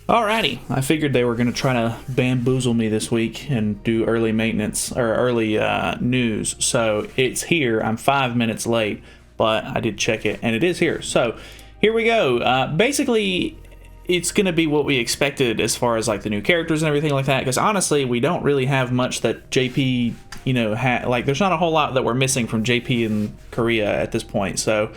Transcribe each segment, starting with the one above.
Alrighty, I figured they were going to try to bamboozle me this week and do early maintenance or early news. So it's here. I'm 5 minutes late, but I did check it and it is here. So here we go. Basically, it's going to be what we expected as far as like the new characters and everything like that. Because honestly, we don't really have much that JP, like there's not a whole lot that we're missing from JP in Korea at this point. So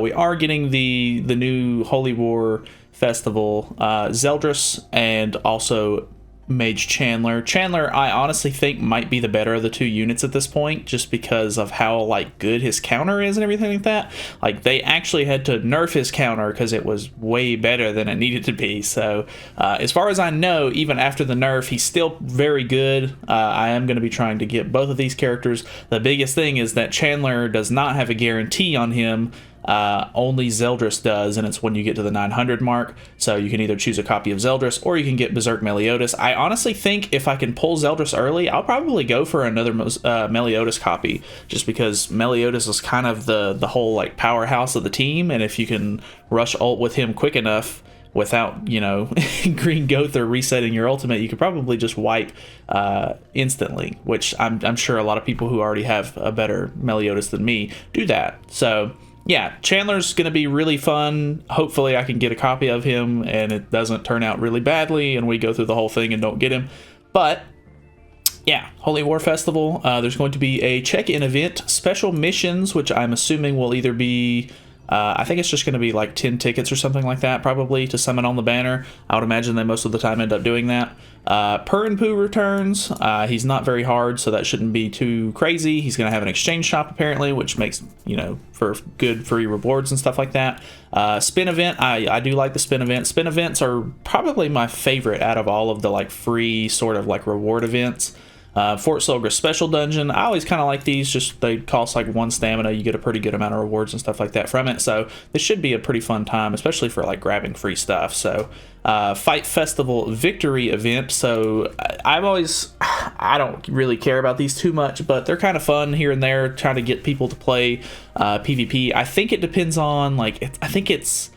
we are getting the new Holy War Festival, Zeldris, and also Mage Chandler. Chandler, I honestly think might be the better of the two units at this point, just because of how like good his counter is and everything like that. Like they actually had to nerf his counter because it was way better than it needed to be. So as far as I know, even after the nerf, he's still very good. I am going to be trying to get both of these characters. The biggest thing is that Chandler does not have a guarantee on him. Only Zeldris does, and it's when you get to the 900 mark. So you can either choose a copy of Zeldris or you can get Berserk Meliodas. I honestly think if I can pull Zeldris early, I'll probably go for another Meliodas copy, just because Meliodas is kind of the whole like powerhouse of the team, and if you can rush ult with him quick enough without Green Gother resetting your ultimate, you could probably just wipe instantly, which I'm sure a lot of people who already have a better Meliodas than me do that. So yeah, Chandler's going to be really fun. Hopefully I can get a copy of him and it doesn't turn out really badly and we go through the whole thing and don't get him. But yeah, Holy War Festival, there's going to be a check-in event, special missions, which I'm assuming will either be I think it's just going to be like 10 tickets or something like that, probably, to summon on the banner. I would imagine they most of the time end up doing that. Purin Poo returns. He's not very hard, so that shouldn't be too crazy. He's going to have an exchange shop, apparently, which makes, for good free rewards and stuff like that. Spin event. I do like the spin event. Spin events are probably my favorite out of all of the like free sort of like reward events. Fort Solgra Special Dungeon. I always kind of like these, just they cost like 1 stamina. You get a pretty good amount of rewards and stuff like that from it. So this should be a pretty fun time, especially for like grabbing free stuff. So Fight Festival Victory event. So I don't really care about these too much, but they're kind of fun here and there, trying to get people to play PvP. I think it depends on I think it's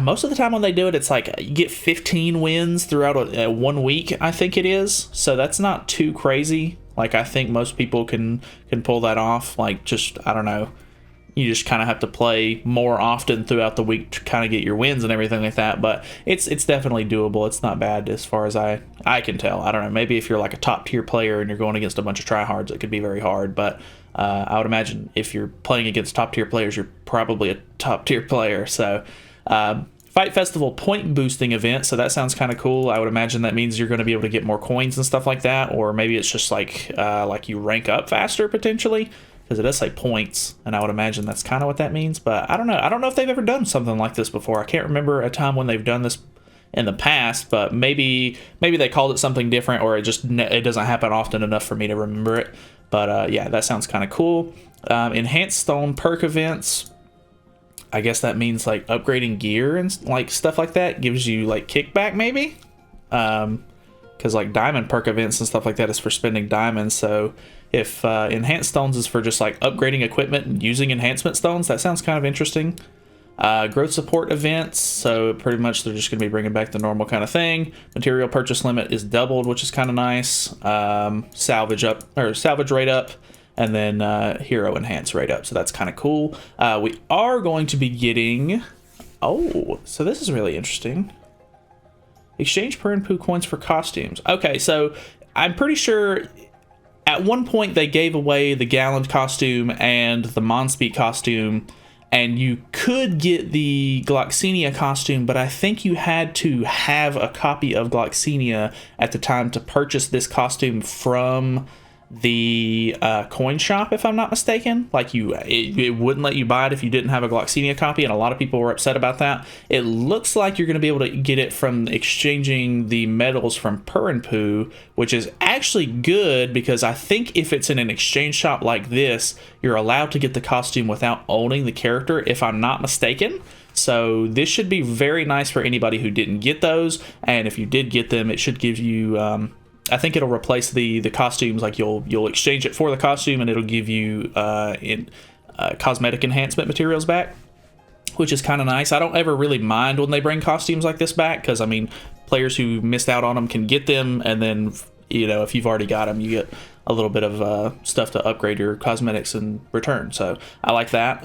most of the time when they do it, it's like you get 15 wins throughout a 1 week, I think it is. So that's not too crazy. Like I think most people can pull that off. Like just, I don't know, you just kind of have to play more often throughout the week to kind of get your wins and everything like that. But it's definitely doable. It's not bad as far as I can tell. I don't know, maybe if you're like a top tier player and you're going against a bunch of tryhards, it could be very hard. But I would imagine if you're playing against top tier players, you're probably a top tier player. So Fight Festival point boosting event. So that sounds kind of cool. I would imagine that means you're going to be able to get more coins and stuff like that. Or maybe it's just like you rank up faster potentially, because it does say points, and I would imagine that's kind of what that means. But I don't know. I don't know if they've ever done something like this before. I can't remember a time when they've done this in the past, but maybe they called it something different, or it doesn't happen often enough for me to remember it. But yeah, that sounds kind of cool. Enhanced Stone perk events. I guess that means like upgrading gear and like stuff like that gives you like kickback maybe. Because like diamond perk events and stuff like that is for spending diamonds. So if enhanced stones is for just like upgrading equipment and using enhancement stones, that sounds kind of interesting. Growth support events, so pretty much they're just going to be bringing back the normal kind of thing. Material purchase limit is doubled, which is kind of nice. Salvage rate up, and then hero enhance rate up, so that's kind of cool. We are going to be getting, so this is really interesting. Exchange Purin Poo coins for costumes. Okay, so I'm pretty sure at one point they gave away the Gallant costume and the Monspeak costume, and you could get the Gloxinia costume, but I think you had to have a copy of Gloxinia at the time to purchase this costume from the coin shop, if I'm not mistaken. Like it wouldn't let you buy it if you didn't have a Gloxinia copy, and a lot of people were upset about that. It looks like you're going to be able to get it from exchanging the medals from Purin Poo, which is actually good, because I think if it's in an exchange shop like this, you're allowed to get the costume without owning the character, if I'm not mistaken. So this should be very nice for anybody who didn't get those, and if you did get them, it should give you I think it'll replace the costumes. Like you'll exchange it for the costume, and it'll give you cosmetic enhancement materials back. which is kind of nice. I don't ever really mind when they bring costumes like this back, because I mean, players who missed out on them can get them, and then, you know, if you've already got them, you get a little bit of stuff to upgrade your cosmetics in return. So I like that.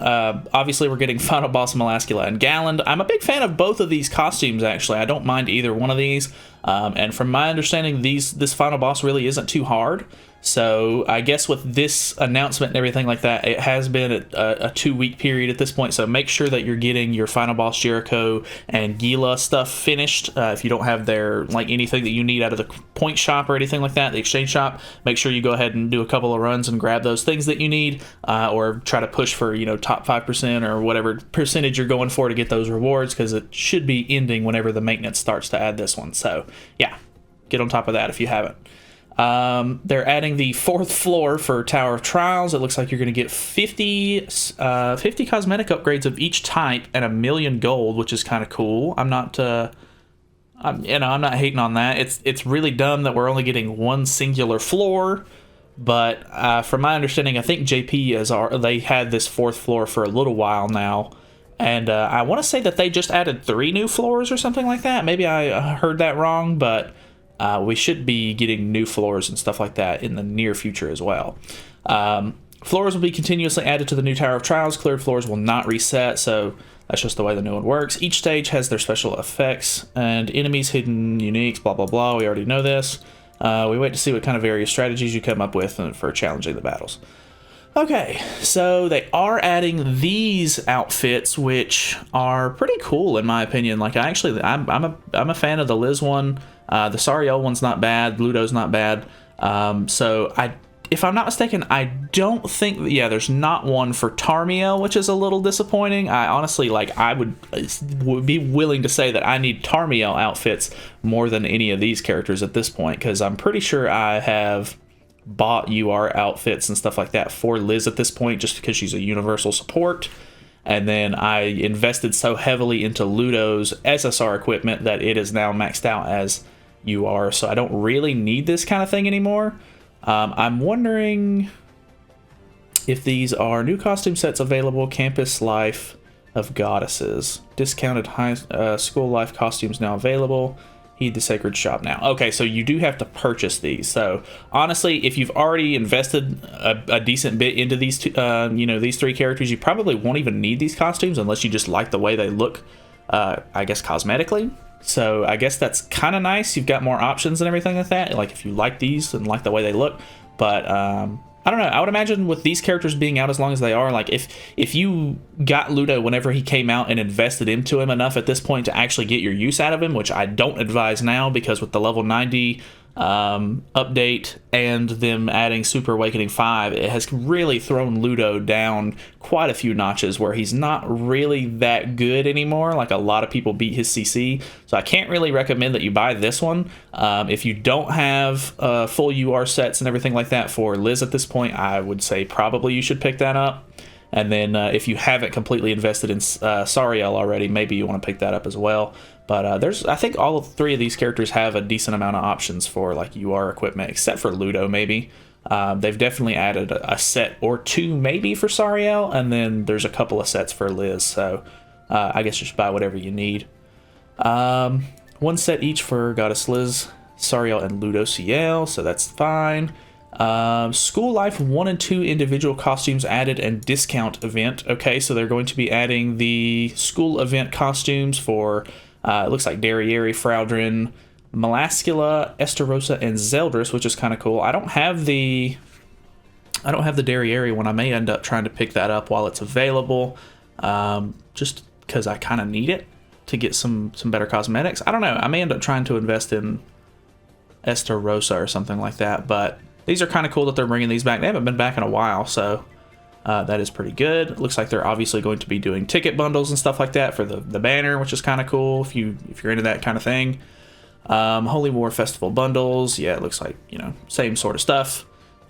Obviously, we're getting Final Boss Melascula and Galland. I'm a big fan of both of these costumes, actually. I don't mind either one of these. And from my understanding, this Final Boss really isn't too hard. So I guess with this announcement and everything like that, it has been a 2-week period at this point. So make sure that you're getting your Final Boss Jericho and Gila stuff finished. If you don't have their, like, anything that you need out of the point shop or anything like that, the exchange shop, make sure you go ahead and do a couple of runs and grab those things that you need, or try to push for, you know, top 5% or whatever percentage you're going for to get those rewards, because it should be ending whenever the maintenance starts to add this one. So yeah, get on top of that if you haven't. They're adding the 4th floor for Tower of Trials. It looks like you're going to get 50 cosmetic upgrades of each type and 1,000,000 gold, which is kind of cool. I'm not not hating on that. It's really dumb that we're only getting one singular floor, but from my understanding, I think JP they had this 4th floor for a little while now, and I want to say that they just added 3 new floors or something like that. Maybe I heard that wrong, but we should be getting new floors and stuff like that in the near future as well. Floors will be continuously added to the new Tower of Trials. Cleared floors will not reset, so that's just the way the new one works. Each stage has their special effects and enemies, hidden uniques, blah, blah, blah. We already know this. We wait to see what kind of various strategies you come up with for challenging the battles. Okay, so they are adding these outfits, which are pretty cool in my opinion. Like, I'm a fan of the Liz one. The Sariel one's not bad. Ludo's not bad. So if I'm not mistaken, I don't think, there's not one for Tarmiel, which is a little disappointing. I honestly, I would be willing to say that I need Tarmiel outfits more than any of these characters at this point, because I'm pretty sure I have bought UR outfits and stuff like that for Liz at this point, just because she's a universal support. And then I invested so heavily into Ludo's SSR equipment that it is now maxed out as UR, so I don't really need this kind of thing anymore. I'm wondering if these are new costume sets available. Campus Life of Goddesses. Discounted high school life costumes now available. Heed the Sacred Shop now. Okay, so you do have to purchase these. So honestly, if you've already invested a decent bit into these these 3 characters, you probably won't even need these costumes unless you just like the way they look, I guess, cosmetically. So I guess that's kind of nice. You've got more options and everything like that, like if you like these and like the way they look. But I don't know. I would imagine with these characters being out as long as they are, like if you got Ludo whenever he came out and invested into him enough at this point to actually get your use out of him, which I don't advise now, because with the level 90 update and them adding Super Awakening 5, it has really thrown Ludo down quite a few notches where he's not really that good anymore. Like, a lot of people beat his CC, so I can't really recommend that you buy this one. If you don't have full UR sets and everything like that for Liz at this point, I would say probably you should pick that up. And then if you haven't completely invested in Sariel already, maybe you want to pick that up as well. But I think all 3 of these characters have a decent amount of options for, like, UR equipment, except for Ludo, maybe. They've definitely added a set or 2 maybe for Sariel, and then there's a couple of sets for Liz. So I guess just buy whatever you need. 1 set each for Goddess Liz, Sariel, and Ludo CL, so that's fine. School Life 1 and 2 individual costumes added and discount event. Okay, so they're going to be adding the school event costumes for it looks like Derriere, Fraudrin, Melascula, Estarossa, and Zeldris, which is kind of cool. I don't have the Derriere one. I may end up trying to pick that up while it's available, just because I kind of need it to get some better cosmetics. I don't know. I may end up trying to invest in Estarossa or something like that, but these are kind of cool that they're bringing these back. They haven't been back in a while, so that is pretty good. It looks like they're obviously going to be doing ticket bundles and stuff like that for the banner, which is kind of cool if you're into that kind of thing. Holy War Festival bundles. Yeah, it looks like, same sort of stuff.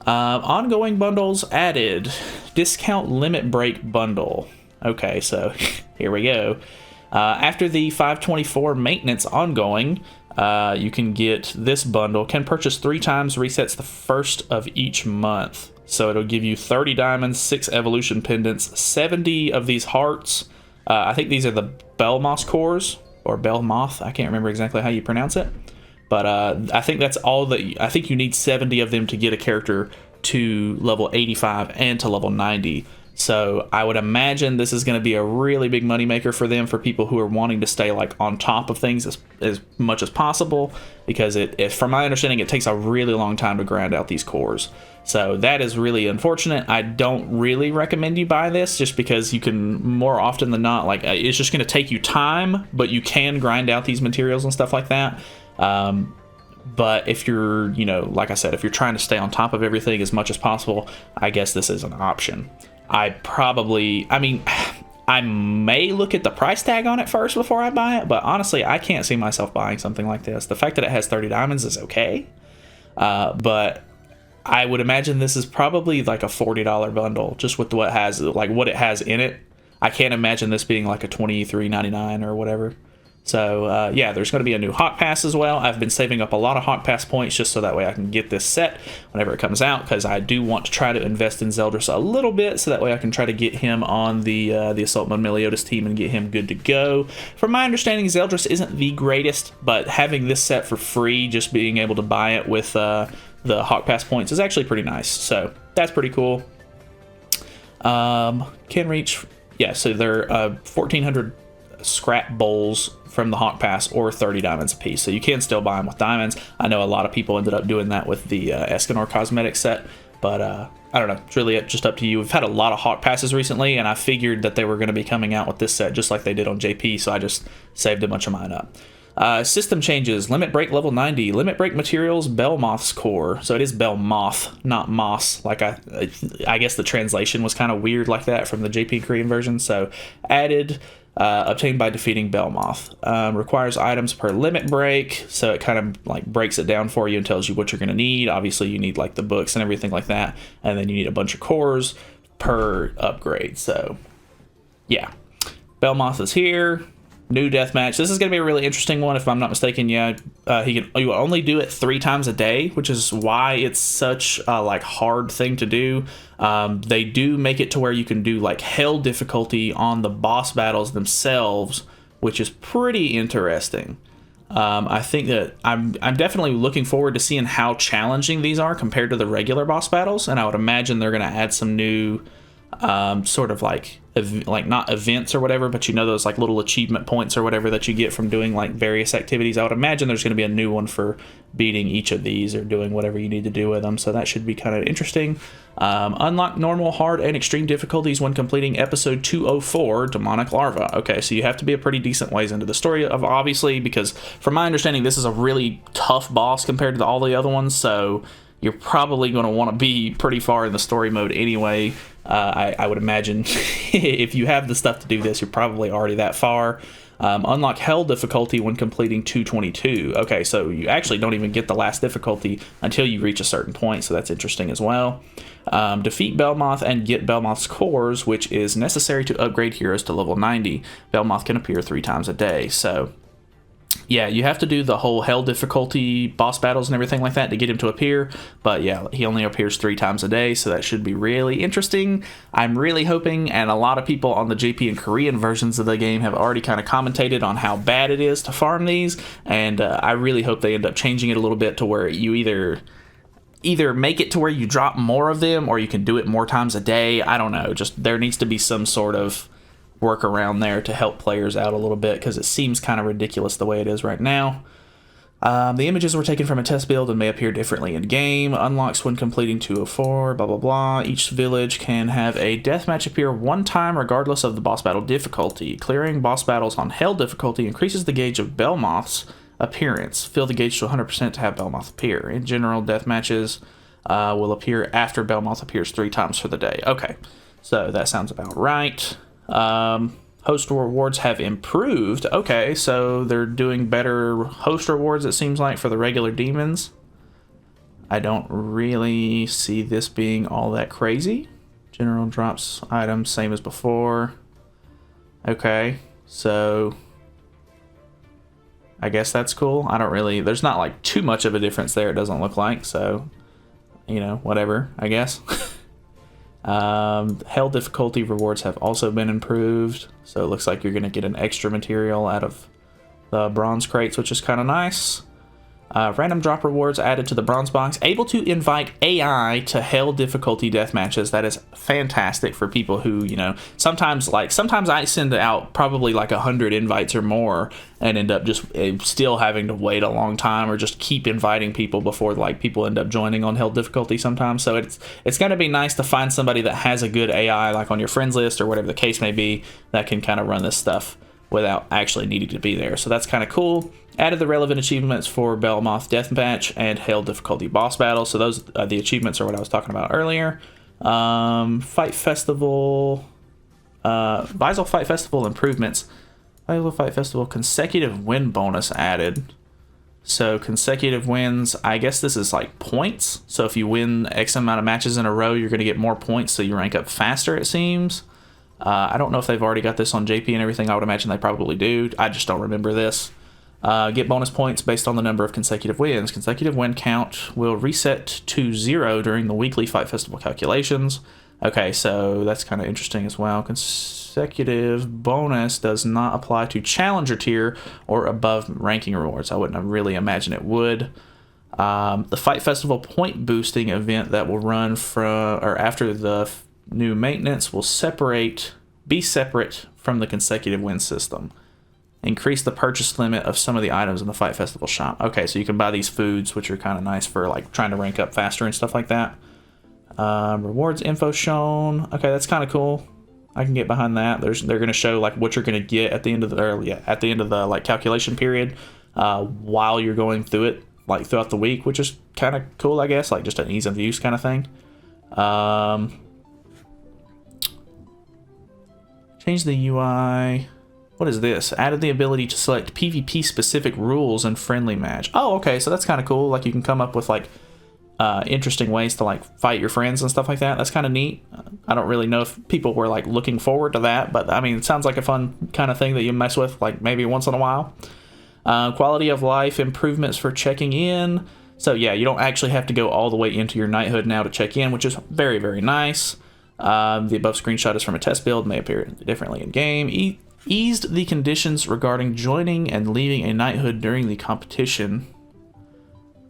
Ongoing bundles added. Discount Limit Break bundle. Okay, so here we go. After the 524 maintenance ongoing, you can get this bundle. Can purchase 3 times, resets the first of each month. So it'll give you 30 diamonds, 6 evolution pendants, 70 of these hearts, I think these are the Belmoth cores, or Belmoth. I can't remember exactly how you pronounce it. But I think that's all that... I think you need 70 of them to get a character to level 85 and to level 90. So I would imagine this is going to be a really big moneymaker for them, for people who are wanting to stay like on top of things as much as possible, because from my understanding, it takes a really long time to grind out these cores. So that is really unfortunate. I don't really recommend you buy this, just because you can, more often than not, like, it's just going to take you time, but you can grind out these materials and stuff like that. But if you're, like I said, if you're trying to stay on top of everything as much as possible, I guess this is an option. I may look at the price tag on it first before I buy it, but honestly, I can't see myself buying something like this. The fact that it has 30 diamonds is okay, but I would imagine this is probably like a $40 bundle, just with what it has in it. I can't imagine this being like a $23.99 or whatever. So, yeah, there's going to be a new Hawk Pass as well. I've been saving up a lot of Hawk Pass points just so that way I can get this set whenever it comes out, because I do want to try to invest in Zeldris a little bit, so that way I can try to get him on the Assault Mode Meliodas team and get him good to go. From my understanding, Zeldris isn't the greatest, but having this set for free, just being able to buy it with the Hawk Pass points, is actually pretty nice. So, that's pretty cool. Can reach... Yeah, so they're 1,400 scrap bowls from the Hawk Pass, or 30 diamonds a piece, so you can still buy them with diamonds. I know a lot of people ended up doing that with the Escanor cosmetic set, but I don't know, it's really just up to you. We've had a lot of Hawk Passes recently, and I figured that they were going to be coming out with this set just like they did on JP, so I just saved a bunch of mine up. System changes: limit break level 90, limit break materials Belmoth's core. So it is Belmoth, not Moss. Like I guess the translation was kind of weird like that from the JP Korean version. So added. Obtained by defeating Belmoth. Requires items per limit break, so it kind of like breaks it down for you and tells you what you're going to need. Obviously, you need like the books and everything like that, and then you need a bunch of cores per upgrade. So, yeah, Belmoth is here. New deathmatch. This is going to be a really interesting one, if I'm not mistaken. Yeah, you will only do it 3 times a day, which is why it's such a like hard thing to do. They do make it to where you can do like hell difficulty on the boss battles themselves, which is pretty interesting. I think that I'm definitely looking forward to seeing how challenging these are compared to the regular boss battles, and I would imagine they're going to add some new sort of like not events or whatever, but those like little achievement points or whatever that you get from doing like various activities. I would imagine there's going to be a new one for beating each of these or doing whatever you need to do with them, so that should be kind of interesting. Unlock normal, hard, and extreme difficulties when completing episode 204, Demonic Larva. Okay, so you have to be a pretty decent ways into the story, obviously, because from my understanding, this is a really tough boss compared to all the other ones, so you're probably going to want to be pretty far in the story mode anyway. I would imagine if you have the stuff to do this, you're probably already that far. Unlock hell difficulty when completing 222. Okay, so you actually don't even get the last difficulty until you reach a certain point, so that's interesting as well. Defeat Belmoth and get Belmoth's cores, which is necessary to upgrade heroes to level 90. Belmoth can appear 3 times a day, so yeah, you have to do the whole hell difficulty boss battles and everything like that to get him to appear, but yeah, he only appears 3 times a day, so that should be really interesting. I'm really hoping, and a lot of people on the JP and Korean versions of the game have already kind of commentated on how bad it is to farm these, and I really hope they end up changing it a little bit to where you either make it to where you drop more of them, or you can do it more times a day. I don't know, just there needs to be some sort of work around there to help players out a little bit, because it seems kind of ridiculous the way it is right now. The images were taken from a test build and may appear differently in game. Unlocks when completing 204, blah blah blah. Each village can have a deathmatch appear 1 time regardless of the boss battle difficulty. Clearing boss battles on hell difficulty increases the gauge of Belmoth's appearance. Fill the gauge to 100% to have Belmoth appear. In general, deathmatches will appear after Belmoth appears 3 times for the day. Okay, so that sounds about right. Host rewards have improved. Okay, so they're doing better host rewards, it seems like, for the regular demons. I don't really see this being all that crazy. General drops items same as before. Okay, so I guess that's cool. I don't really, there's not like too much of a difference there, it doesn't look like, so whatever, I guess. Hell difficulty rewards have also been improved, so it looks like you're going to get an extra material out of the bronze crates, which is kind of nice. Random drop rewards added to the bronze box. Able to invite AI to hell difficulty death matches. That is fantastic for people who, you know, sometimes I send out probably like 100 invites or more and end up just still having to wait a long time or just keep inviting people before like people end up joining on hell difficulty sometimes. So it's going to be nice to find somebody that has a good AI like on your friends list or whatever the case may be that can kind of run this stuff without actually needing to be there. So that's kind of cool. Added the relevant achievements for Belmoth Deathmatch and Hell Difficulty Boss Battle. So those the achievements are what I was talking about earlier. Fight Festival, Visal Fight Festival improvements. Visal Fight Festival consecutive win bonus added. So consecutive wins, I guess this is like points. So if you win X amount of matches in a row, you're going to get more points, so you rank up faster, it seems. I don't know if they've already got this on JP and everything. I would imagine they probably do. I just don't remember this. Get bonus points based on the number of consecutive wins. Consecutive win count will reset to 0 during the weekly Fight Festival calculations. Okay, so that's kind of interesting as well. Consecutive bonus does not apply to Challenger tier or above ranking rewards. I wouldn't really imagine it would. The Fight Festival point boosting event that will run from or after the new maintenance will be separate from the consecutive win system. Increase the purchase limit of some of the items in the Fight Festival shop. Okay, so you can buy these foods, which are kind of nice for like trying to rank up faster and stuff like that. Rewards info shown. Okay, that's kind of cool. I can get behind that. They're going to show like what you're going to get at the end of the like calculation period while you're going through it like throughout the week, which is kind of cool, I guess, like just an ease of use kind of thing. Change the UI. What is this? Added the ability to select PvP specific rules in friendly match. Oh, okay, so that's kind of cool. Like you can come up with like interesting ways to like fight your friends and stuff like that. That's kind of neat. I don't really know if people were like looking forward to that, but I mean, it sounds like a fun kind of thing that you mess with like maybe once in a while. Quality of life improvements for checking in. So yeah, you don't actually have to go all the way into your knighthood now to check in, which is very, very nice. The above screenshot is from a test build, may appear differently in game. Eased the conditions regarding joining and leaving a knighthood during the competition.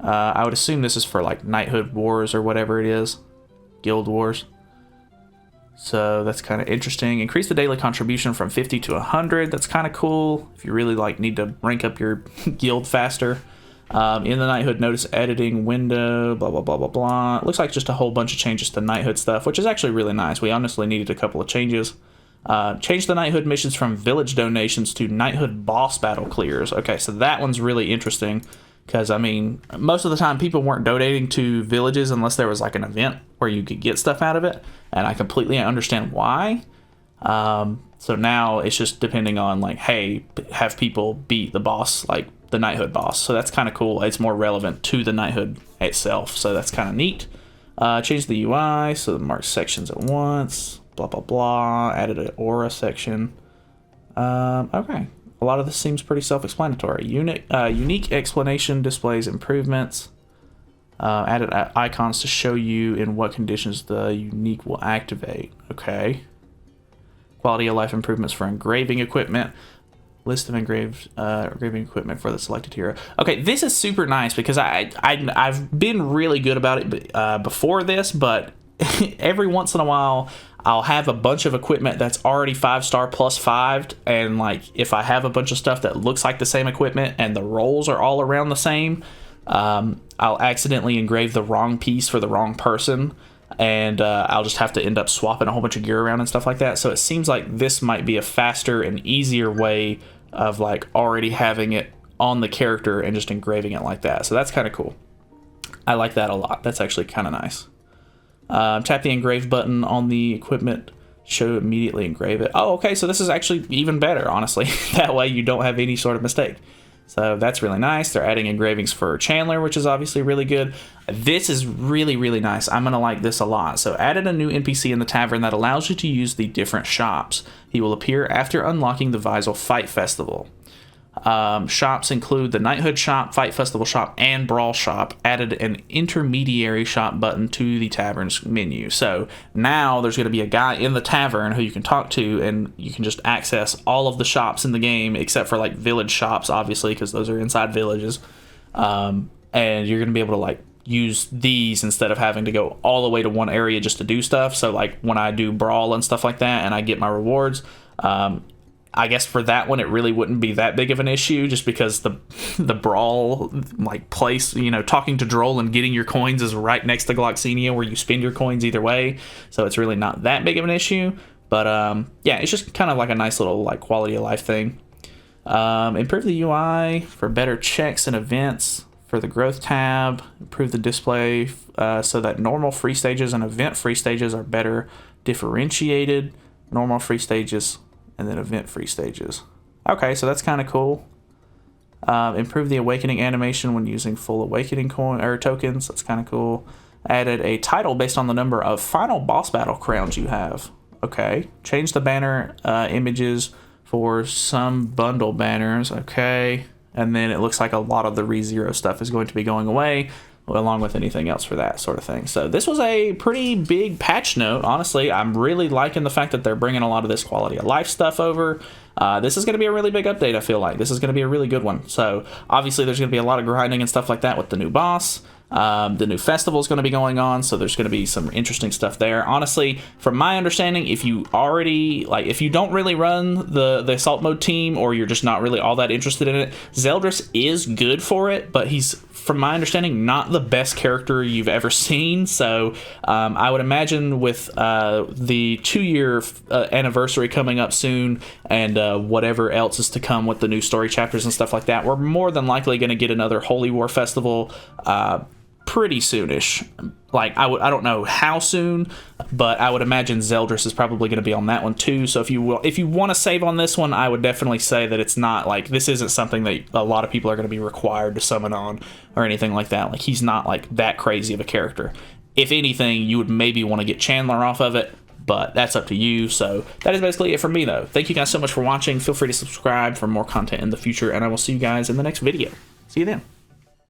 I would assume this is for like knighthood wars or whatever it is, guild wars. So that's kind of interesting. Increase the daily contribution from 50 to 100. That's kind of cool if you really like need to rank up your guild faster. In the knighthood notice editing window, blah blah blah blah blah. It looks like just a whole bunch of changes to knighthood stuff, which is actually really nice. We honestly needed a couple of changes. Change the knighthood missions from village donations to knighthood boss battle clears. Okay, so that one's really interesting because, I mean, most of the time people weren't donating to villages unless there was like an event where you could get stuff out of it, and I completely understand why. So now it's just depending on like, hey, have people beat the boss, like the knighthood boss. So that's kind of cool. It's more relevant to the knighthood itself, so that's kind of neat. Change the UI so it marks sections at once. Blah blah blah. Added an aura section. Okay, a lot of this seems pretty self-explanatory. Unique explanation displays improvements. Added icons to show you in what conditions the unique will activate. Okay. Quality of life improvements for engraving equipment. List of engraving equipment for the selected hero. Okay, this is super nice because I've been really good about it before this, but every once in a while I'll have a bunch of equipment that's already 5-star plus 5'd, and like if I have a bunch of stuff that looks like the same equipment and the rolls are all around the same, I'll accidentally engrave the wrong piece for the wrong person, and I'll just have to end up swapping a whole bunch of gear around and stuff like that. So it seems like this might be a faster and easier way of like already having it on the character and just engraving it like that. So that's kind of cool. I like that a lot. That's actually kind of nice. Tap the engrave button on the equipment, show immediately engrave it. Oh, okay, so this is actually even better, honestly. That way you don't have any sort of mistake. So that's really nice. They're adding engravings for Chandler, which is obviously really good. This is really, really nice. I'm going to like this a lot. So added a new NPC in the tavern that allows you to use the different shops. He will appear after unlocking the Visal Fight Festival. Shops include the Knighthood shop, Fight Festival shop, and Brawl shop. Added an intermediary shop button to the tavern's menu. So now there's going to be a guy in the tavern who you can talk to, and you can just access all of the shops in the game, except for like village shops, obviously, because those are inside villages. And you're going to be able to like use these instead of having to go all the way to one area just to do stuff. So like when I do Brawl and stuff like that and I get my rewards, I guess for that one it really wouldn't be that big of an issue, just because the Brawl like place, you know, talking to Droll and getting your coins is right next to Gloxenia, where you spend your coins either way, so it's really not that big of an issue. But yeah, it's just kind of like a nice little like quality of life thing. Improve the UI for better checks and events. For the growth tab, improve the display so that normal free stages and event free stages are better differentiated. Normal free stages and then event free stages. Okay, so that's kind of cool. Improve the awakening animation when using full awakening coin or tokens. That's kind of cool. Added a title based on the number of final boss battle crowns you have. Okay. Change the banner images for some bundle banners. Okay. And then it looks like a lot of the ReZero stuff is going to be going away, along with anything else for that sort of thing. So this was a pretty big patch note. Honestly, I'm really liking the fact that they're bringing a lot of this quality of life stuff over. This is going to be a really big update, I feel like. This is going to be a really good one. So obviously there's going to be a lot of grinding and stuff like that with the new boss. The new festival is going to be going on, so there's going to be some interesting stuff there. Honestly, from my understanding, if you already if you don't really run the assault mode team, or you're just not really all that interested in it, Zeldris is good for it, but he's, from my understanding, not the best character you've ever seen. So I would imagine with the 2-year anniversary coming up soon, and whatever else is to come with the new story chapters and stuff like that, we're more than likely going to get another Holy War festival pretty soonish. Like I don't know how soon, but I would imagine Zeldris is probably going to be on that one too. So if you want to save on this one, I would definitely say that it's not like, this isn't something that a lot of people are going to be required to summon on or anything like that. Like he's not like that crazy of a character. If anything, you would maybe want to get Chandler off of it, but that's up to you. So that is basically it for me though. Thank you guys so much for watching. Feel free to subscribe for more content in the future, and I will see you guys in the next video. See you then.